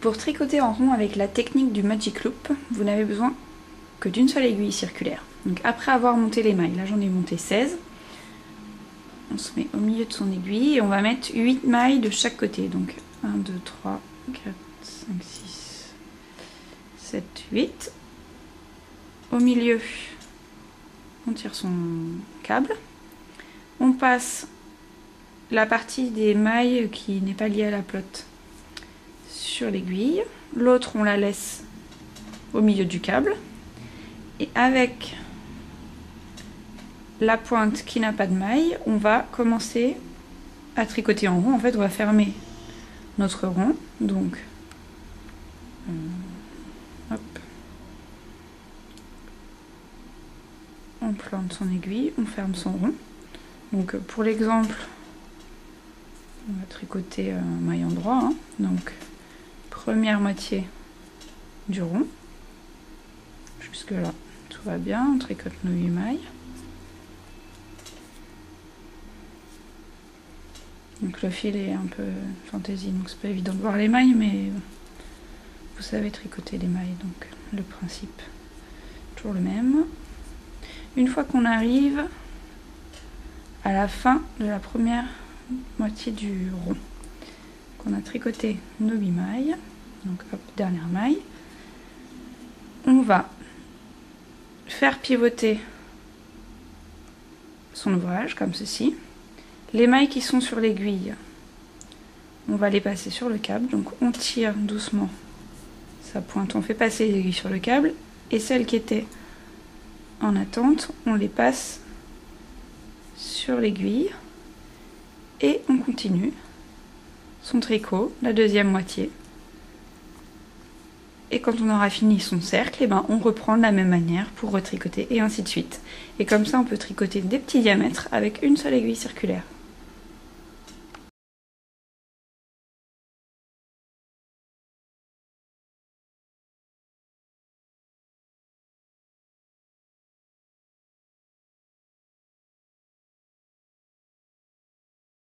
Pour tricoter en rond avec la technique du Magic Loop, vous n'avez besoin que d'une seule aiguille circulaire. Donc après avoir monté les mailles, là j'en ai monté 16, on se met au milieu de son aiguille et on va mettre 8 mailles de chaque côté. Donc 1, 2, 3, 4, 5, 6, 7, 8. Au milieu, on tire son câble. On passe la partie des mailles qui n'est pas liée à la pelote sur l'aiguille. L'autre, on la laisse au milieu du câble. Et avec la pointe qui n'a pas de maille, on va commencer à tricoter en rond. En fait, on va fermer notre rond. Donc, hop. On plante son aiguille, on ferme son rond. Donc, pour l'exemple, on va tricoter maille endroit. Hein. Donc, première moitié du rond. Jusque là, tout va bien. On tricote nos 8 mailles. Donc le fil est un peu fantaisie, donc c'est pas évident de voir les mailles, mais vous savez tricoter les mailles, donc le principe toujours le même. Une fois qu'on arrive à la fin de la première moitié du rond, qu'on a tricoté nos 8 mailles, donc hop, dernière maille, on va faire pivoter son ouvrage comme ceci. Les mailles qui sont sur l'aiguille, on va les passer sur le câble. Donc on tire doucement sa pointe, on fait passer les aiguilles sur le câble. Et celles qui étaient en attente, on les passe sur l'aiguille. Et on continue son tricot, la deuxième moitié. Et quand on aura fini son cercle, et ben on reprend de la même manière pour retricoter et ainsi de suite. Et comme ça, on peut tricoter des petits diamètres avec une seule aiguille circulaire.